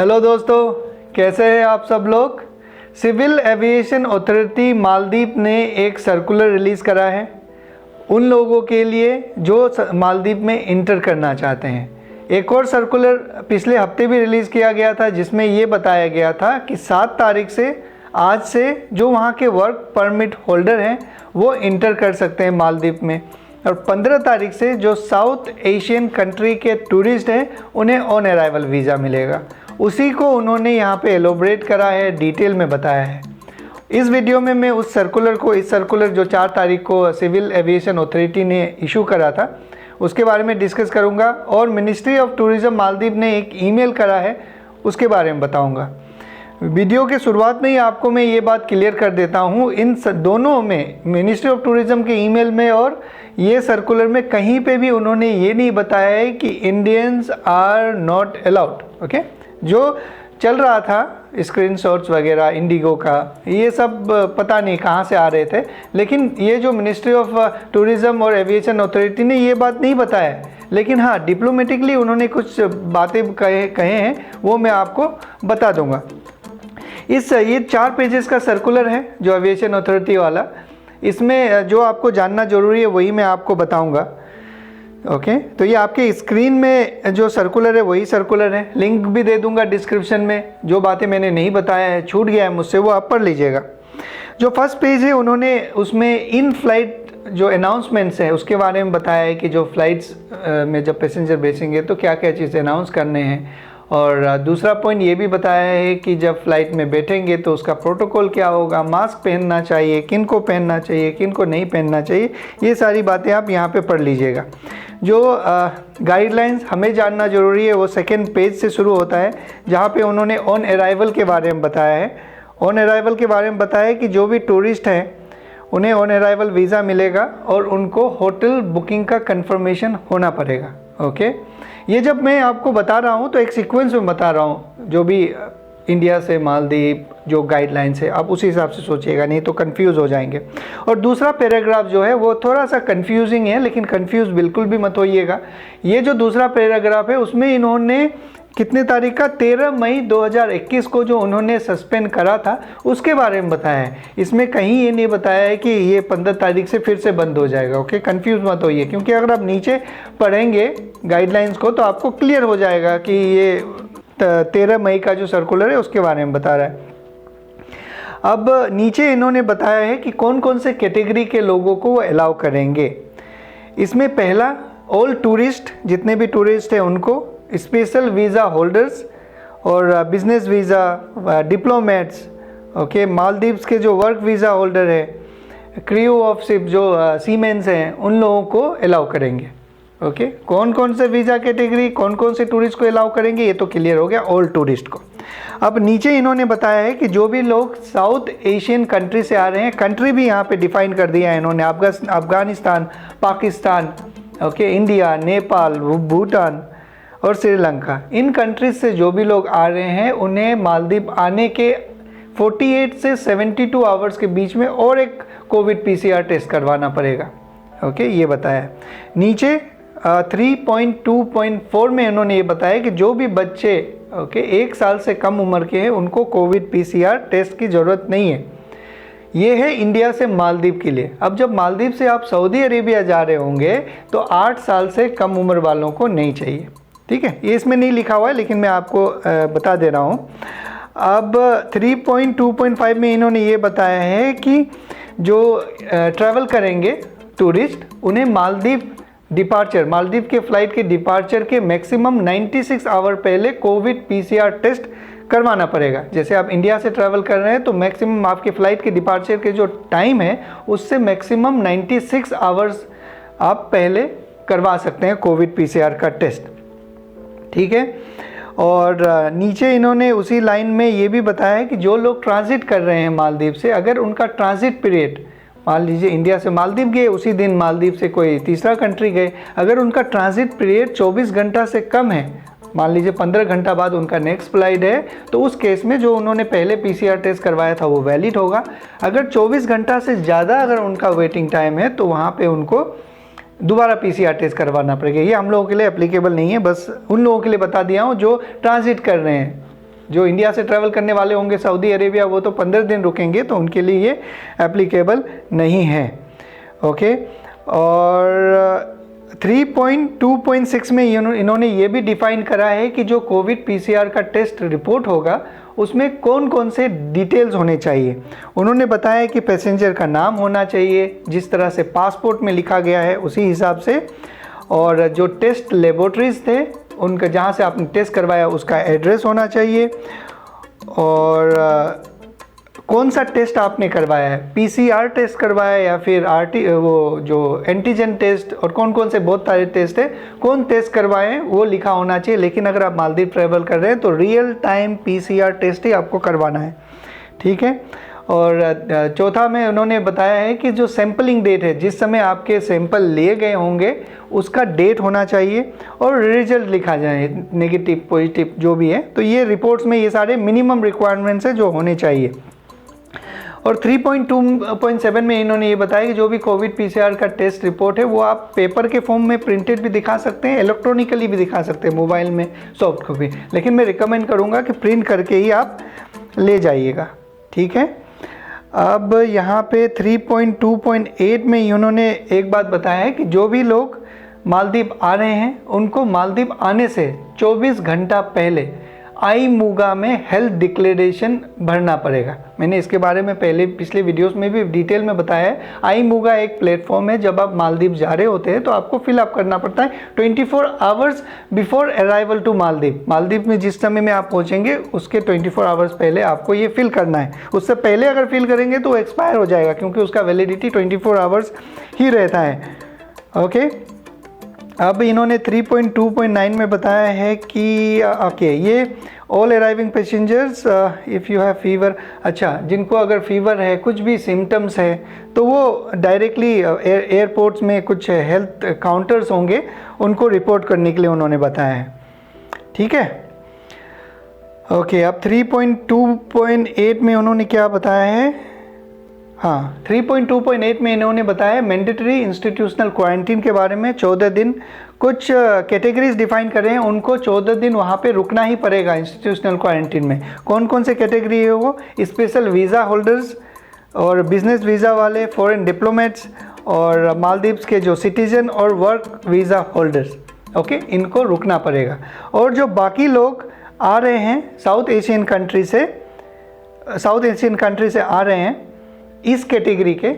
Hello दोस्तों, कैसे हैं आप सब लोग। सिविल एविएशन अथॉरिटी मालदीव ने एक सर्कुलर रिलीज़ करा है उन लोगों के लिए जो मालदीव में इंटर करना चाहते हैं। एक और सर्कुलर पिछले हफ्ते भी रिलीज़ किया गया था जिसमें ये बताया गया था कि 7 तारीख से आज से जो वहाँ के वर्क परमिट होल्डर हैं वो इंटर कर सकते हैं मालदीव में, और 15 तारीख से जो साउथ एशियन कंट्री के टूरिस्ट हैं उन्हें ऑन अराइवल वीज़ा मिलेगा। उसी को उन्होंने यहाँ पे एलोबरेट करा है, डिटेल में बताया है। इस वीडियो में मैं उस सर्कुलर को, इस सर्कुलर जो 4 तारीख को सिविल एविएशन अथॉरिटी ने इशू करा था उसके बारे में डिस्कस करूँगा, और मिनिस्ट्री ऑफ टूरिज़्म मालदीव ने एक ईमेल करा है उसके बारे में बताऊँगा। वीडियो के शुरुआत में ही आपको मैं ये बात क्लियर कर देता हूँ, इन दोनों में, मिनिस्ट्री ऑफ टूरिज़्म के ईमेल में और ये सर्कुलर में, कहीं पे भी उन्होंने ये नहीं बताया है कि Indians are not allowed. Okay, जो चल रहा था स्क्रीनशॉट्स वगैरह इंडिगो का, ये सब पता नहीं कहाँ से आ रहे थे, लेकिन ये जो मिनिस्ट्री ऑफ टूरिज़्म और एविएशन अथॉरिटी ने ये बात नहीं बताया। लेकिन हाँ, डिप्लोमेटिकली उन्होंने कुछ बातें कहे हैं, वो मैं आपको बता दूंगा। ये 4 पेजेस का सर्कुलर है जो एविएशन अथॉरिटी वाला, इसमें जो आपको जानना ज़रूरी है वही मैं आपको बताऊंगा। ओके, तो ये आपके स्क्रीन में जो सर्कुलर है वही सर्कुलर है, लिंक भी दे दूंगा डिस्क्रिप्शन में। जो बातें मैंने नहीं बताया है, छूट गया है मुझसे, वो आप पढ़ लीजिएगा। जो फर्स्ट पेज है उन्होंने उसमें इन फ्लाइट जो अनाउंसमेंट्स है उसके बारे में बताया है कि जो फ्लाइट्स में जब पैसेंजर बेचेंगे तो क्या क्या चीज़ें अनाउंस करने हैं, और दूसरा पॉइंट ये भी बताया है कि जब फ्लाइट में बैठेंगे तो उसका प्रोटोकॉल क्या होगा, मास्क पहनना चाहिए, किन को पहनना चाहिए, किन को नहीं पहनना चाहिए, ये सारी बातें आप यहाँ पे पढ़ लीजिएगा। जो गाइडलाइंस हमें जानना ज़रूरी है वो सेकेंड पेज से शुरू होता है, जहाँ पे उन्होंने ऑन अराइवल के बारे में बताया है। ऑन अराइवल के बारे में बताया है कि जो भी टूरिस्ट हैं उन्हें ऑन अराइवल वीज़ा मिलेगा और उनको होटल बुकिंग का कंफर्मेशन होना पड़ेगा। ओके, ये जब मैं आपको बता रहा हूँ तो एक सीक्वेंस में बता रहा हूँ, जो भी इंडिया से मालदीव जो गाइडलाइंस है आप उसी हिसाब से सोचिएगा, नहीं तो कंफ्यूज हो जाएंगे। और दूसरा पैराग्राफ जो है वो थोड़ा सा कंफ्यूजिंग है, लेकिन कंफ्यूज बिल्कुल भी मत होइएगा। ये जो दूसरा पैराग्राफ है उसमें इन्होंने कितने तारीख का, 13 मई 2021 को जो उन्होंने सस्पेंड करा था उसके बारे में बताया है। इसमें कहीं ये नहीं बताया है कि ये 15 तारीख से फिर से बंद हो जाएगा। ओके, कंफ्यूज मत होइए, क्योंकि अगर आप नीचे पढ़ेंगे गाइडलाइंस को तो आपको क्लियर हो जाएगा कि ये 13 मई का जो सर्कुलर है उसके बारे में बता रहा है। अब नीचे इन्होंने बताया है कि कौन कौन से कैटेगरी के लोगों को वो अलाउ करेंगे। इसमें पहला, ऑल टूरिस्ट, जितने भी टूरिस्ट हैं उनको, स्पेशल वीज़ा होल्डर्स और business visa, diplomats, okay, Maldives के जो वर्क वीज़ा होल्डर है, क्रू ऑफ शिप जो सीमेंस हैं, उन लोगों को अलाउ करेंगे। ओके, कौन कौन से वीज़ा कैटेगरी, कौन कौन से टूरिस्ट को अलाउ करेंगे ये तो क्लियर हो गया, ऑल टूरिस्ट को। अब नीचे इन्होंने बताया है कि जो भी लोग साउथ एशियन कंट्री से आ रहे हैं, कंट्री भी यहाँ पे डिफाइन कर दिया है इन्होंने, अफगानिस्तान, पाकिस्तान, ओके, इंडिया, नेपाल, भूटान और श्रीलंका, इन कंट्रीज से जो भी लोग आ रहे हैं उन्हें मालदीव आने के 48 से 72 आवर्स के बीच में और एक कोविड PCR टेस्ट करवाना पड़ेगा। ओके, ये बताया। नीचे 3.2.4 में इन्होंने ये बताया कि जो भी बच्चे 1 साल से कम उम्र के हैं उनको कोविड PCR टेस्ट की ज़रूरत नहीं है। ये है इंडिया से मालदीव के लिए। अब जब मालदीव से आप सऊदी अरेबिया जा रहे होंगे तो 8 साल से कम उम्र वालों को नहीं चाहिए। ठीक है, ये इसमें नहीं लिखा हुआ है लेकिन मैं आपको बता दे रहा हूँ। अब 3.2.5 में इन्होंने ये बताया है कि जो ट्रैवल करेंगे टूरिस्ट, उन्हें मालदीव के फ़्लाइट के डिपार्चर के मैक्सिमम 96 आवर पहले कोविड PCR टेस्ट करवाना पड़ेगा। जैसे आप इंडिया से ट्रैवल कर रहे हैं तो मैक्सिमम आपके फ़्लाइट के डिपार्चर के जो टाइम है उससे मैक्सिमम 96 आवर्स आप पहले करवा सकते हैं कोविड PCR का टेस्ट। ठीक है, और नीचे इन्होंने उसी लाइन में ये भी बताया है कि जो लोग ट्रांजिट कर रहे हैं मालदीव से, अगर उनका ट्रांजिट पीरियड, मान लीजिए इंडिया से मालदीव गए, उसी दिन मालदीव से कोई तीसरा कंट्री गए, अगर उनका ट्रांजिट पीरियड 24 घंटा से कम है, मान लीजिए 15 घंटा बाद उनका नेक्स्ट फ्लाइट है, तो उस केस में जो उन्होंने पहले PCR टेस्ट करवाया था वो वैलिड होगा। अगर 24 घंटा से ज़्यादा अगर उनका वेटिंग टाइम है तो वहाँ पे उनको दोबारा PCR टेस्ट करवाना पड़ेगा। ये हम लोगों के लिए एप्लीकेबल नहीं है, बस उन लोगों के लिए बता दिया हूँ जो ट्रांजिट कर रहे हैं। जो इंडिया से ट्रैवल करने वाले होंगे सऊदी अरेबिया वो तो 15 दिन रुकेंगे, तो उनके लिए ये एप्लीकेबल नहीं है। ओके, और 3.2.6 में इन्होंने ये भी डिफाइन करा है कि जो कोविड पीसीआर का टेस्ट रिपोर्ट होगा उसमें कौन कौन से डिटेल्स होने चाहिए। उन्होंने बताया कि पैसेंजर का नाम होना चाहिए जिस तरह से पासपोर्ट में लिखा गया है उसी हिसाब से, और जो टेस्ट लेबोरेटरीज थे उनका जहाँ से आपने टेस्ट करवाया उसका एड्रेस होना चाहिए, और कौन सा टेस्ट आपने करवाया है, पीसीआर टेस्ट करवाया या फिर वो जो एंटीजन टेस्ट, और कौन कौन से बहुत सारे टेस्ट है, कौन टेस्ट करवाए हैं वो लिखा होना चाहिए। लेकिन अगर आप मालदीव ट्रैवल कर रहे हैं तो रियल टाइम पीसीआर टेस्ट ही आपको करवाना है, ठीक है। और चौथा में उन्होंने बताया है कि जो सैम्पलिंग डेट है, जिस समय आपके सैंपल लिए गए होंगे उसका डेट होना चाहिए और रिजल्ट लिखा जाए, नेगेटिव पॉजिटिव जो भी है। तो ये रिपोर्ट्स में ये सारे मिनिमम रिक्वायरमेंट्स है जो होने चाहिए। और 3.2.7 में इन्होंने ये बताया कि जो भी कोविड पीसीआर का टेस्ट रिपोर्ट है वो आप पेपर के फॉर्म में प्रिंटेड भी दिखा सकते हैं, इलेक्ट्रॉनिकली भी दिखा सकते हैं, मोबाइल में सॉफ्ट कॉपी, लेकिन मैं रिकमेंड करूँगा कि प्रिंट करके ही आप ले जाइएगा, ठीक है। अब यहाँ पे 3.2.8 में इन्होंने एक बात बताया है कि जो भी लोग मालदीव आ रहे हैं उनको मालदीव आने से 24 घंटा पहले आईमूगा में हेल्थ डिक्लेरेशन भरना पड़ेगा। मैंने इसके बारे में पहले पिछले वीडियोस में भी डिटेल में बताया है। आईमूगा एक प्लेटफॉर्म है, जब आप मालदीव जा रहे होते हैं तो आपको फिलअप करना पड़ता है 24 hours before arrival to Maldives. Maldives में जिस समय में आप पहुंचेंगे उसके 24 आवर्स पहले आपको ये फिल करना है। उससे पहले अगर फिल करेंगे तो एक्सपायर हो जाएगा क्योंकि उसका वैलिडिटी 24 आवर्स ही रहता है। ओके, अब इन्होंने 3.2.9 में बताया है कि ओके, ये all arriving passengers if you have fever, अच्छा जिनको अगर फीवर है, कुछ भी सिम्टम्स है, तो वो डायरेक्टली एयरपोर्ट्स में कुछ हेल्थ काउंटर्स होंगे उनको रिपोर्ट करने के लिए उन्होंने बताया है, ठीक है। ओके, अब 3.2.8 में उन्होंने क्या बताया है, हाँ 3.2.8 में इन्होंने बताया मैंडेटरी इंस्टीट्यूशनल क्वारंटीन के बारे में। 14 दिन कुछ कैटेगरीज डिफाइन कर रहे हैं, उनको 14 दिन वहाँ पे रुकना ही पड़ेगा इंस्टीट्यूशनल क्वारंटीन में। कौन कौन से कैटेगरी है वो, स्पेशल वीज़ा होल्डर्स और बिजनेस वीज़ा वाले, फॉरेन डिप्लोमेट्स और मालदीव्स के जो सिटीजन और वर्क वीज़ा होल्डर्स, ओके, इनको रुकना पड़ेगा। और जो बाकी लोग आ रहे हैं साउथ एशियन कंट्री से आ रहे हैं इस कैटेगरी के,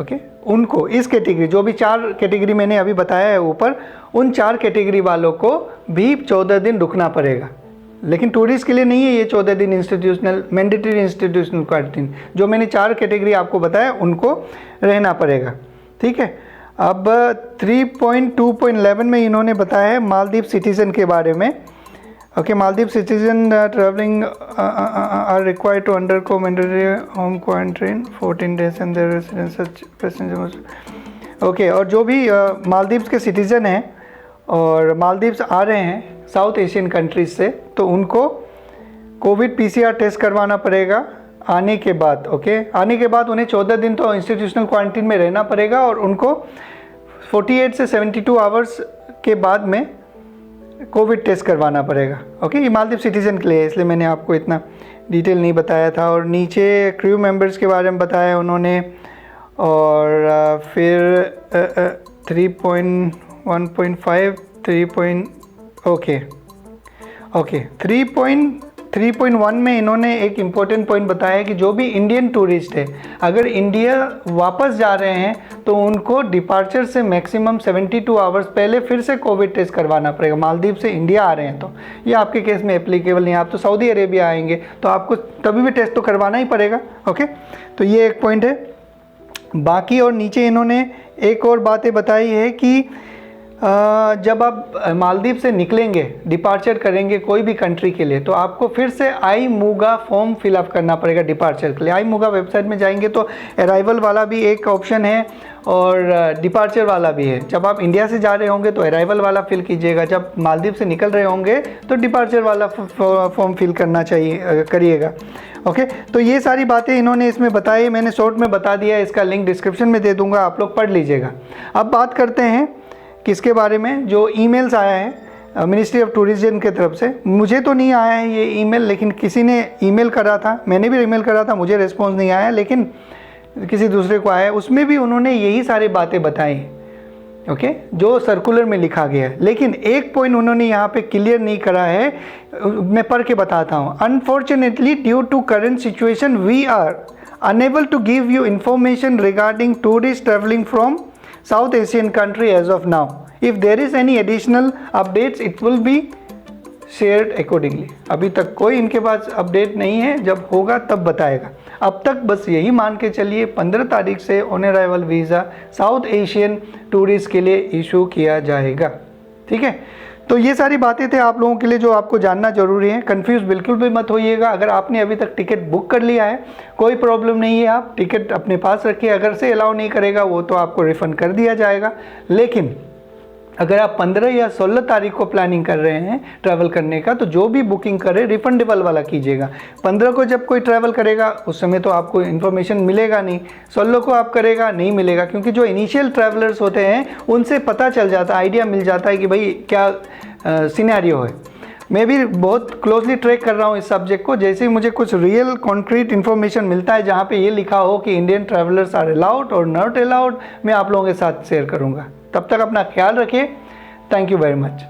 ओके, उनको इस कैटेगरी जो भी 4 कैटेगरी मैंने अभी बताया है ऊपर, उन 4 कैटेगरी वालों को भी 14 दिन रुकना पड़ेगा। लेकिन टूरिस्ट के लिए नहीं है ये 14 दिन इंस्टीट्यूशनल मैंडेटरी इंस्टीट्यूशनल क्वारंटीन, जो मैंने 4 कैटेगरी आपको बताया उनको रहना पड़ेगा, ठीक है। अब 3.2.11 में इन्होंने बताया है मालदीव सिटीज़न के बारे में। Okay, Maldives citizen travelling are required to undergo mandatory home quarantine 14 days and their residence such passenger. Okay, और जो भी मालदीव्स के सिटीज़न हैं और मालदीव्स आ रहे हैं साउथ एशियन कंट्रीज से, तो उनको कोविड पीसीआर टेस्ट करवाना पड़ेगा आने के बाद। ओके, आने के बाद उन्हें 14 दिन तो इंस्टीट्यूशनल क्वारंटीन में रहना पड़ेगा और उनको 48 से 72 आवर्स के बाद में कोविड टेस्ट करवाना पड़ेगा। ओके, ये मालदीव सिटीज़न के लिए है, इसलिए मैंने आपको इतना डिटेल नहीं बताया था। और नीचे क्रू मेंबर्स के बारे में बताया उन्होंने, और फिर 3.1.5 3.1 में इन्होंने एक इम्पोर्टेंट पॉइंट बताया कि जो भी इंडियन टूरिस्ट है अगर इंडिया वापस जा रहे हैं तो उनको डिपार्चर से मैक्सिमम 72 आवर्स पहले फिर से कोविड टेस्ट करवाना पड़ेगा। मालदीव से इंडिया आ रहे हैं तो ये आपके केस में एप्लीकेबल नहीं है, आप तो सऊदी अरेबिया आएंगे तो आपको तभी भी टेस्ट तो करवाना ही पड़ेगा। ओके, तो ये एक पॉइंट है। बाकी और नीचे इन्होंने एक और बातें बताई है कि जब आप मालदीव से निकलेंगे, डिपार्चर करेंगे कोई भी कंट्री के लिए, तो आपको फिर से आईमूगा फॉर्म फिलअप करना पड़ेगा डिपार्चर के लिए। आईमूगा वेबसाइट में जाएंगे तो अराइवल वाला भी एक ऑप्शन है और डिपार्चर वाला भी है। जब आप इंडिया से जा रहे होंगे तो अराइवल वाला फिल कीजिएगा, जब मालदीव से निकल रहे होंगे तो डिपार्चर वाला फॉर्म फिल करना चाहिए करिएगा। ओके, तो ये सारी बातें इन्होंने इसमें बताई, मैंने शॉर्ट में बता दिया, इसका लिंक डिस्क्रिप्शन में दे दूँगा, आप लोग पढ़ लीजिएगा। अब बात करते हैं किसके बारे में, जो ईमेल्स आया है मिनिस्ट्री ऑफ टूरिज्म की तरफ से। मुझे तो नहीं आया है ये ईमेल, लेकिन किसी ने ईमेल करा था, मैंने भी ईमेल करा था, मुझे रिस्पॉन्स नहीं आया, लेकिन किसी दूसरे को आया। उसमें भी उन्होंने यही सारी बातें बताई, ओके, जो सर्कुलर में लिखा गया है। लेकिन एक पॉइंट उन्होंने यहाँ पे क्लियर नहीं करा है, मैं पढ़ के बताता हूँ। Unfortunately due to current situation we are unable to give you information regarding tourist travelling from South Asian country as of now. If there is any additional updates it will be shared accordingly. अभी तक कोई इनके पास update नहीं है, जब होगा तब बताएगा। अब तक बस यही मान के चलिए 15 तारीख से on arrival visa south Asian tourist के लिए इशू किया जाएगा, ठीक है। तो ये सारी बातें थे आप लोगों के लिए जो आपको जानना जरूरी है। कंफ्यूज बिल्कुल भी मत होइएगा। अगर आपने अभी तक टिकट बुक कर लिया है कोई प्रॉब्लम नहीं है, आप टिकट अपने पास रखिए। अगर से अलाउ नहीं करेगा वो तो आपको रिफ़ंड कर दिया जाएगा। लेकिन अगर आप 15 या 16 तारीख को प्लानिंग कर रहे हैं ट्रैवल करने का, तो जो भी बुकिंग करे रिफंडेबल वाला कीजिएगा। 15 को जब कोई ट्रैवल करेगा उस समय तो आपको इन्फॉर्मेशन मिलेगा नहीं, 16 को आप करेगा नहीं मिलेगा, क्योंकि जो इनिशियल ट्रैवलर्स होते हैं उनसे पता चल जाता है, आइडिया मिल जाता है कि भाई क्या सिनेरियो है। मैं भी बहुत क्लोजली ट्रैक कर रहा हूँ इस सब्जेक्ट को। जैसे ही मुझे कुछ रियल कॉन्क्रीट इन्फॉर्मेशन मिलता है जहाँ पे ये लिखा हो कि इंडियन ट्रैवलर्स आर अलाउड और नॉट अलाउड, मैं आप लोगों के साथ शेयर करूँगा। तब तक अपना ख्याल रखिए। Thank you very much.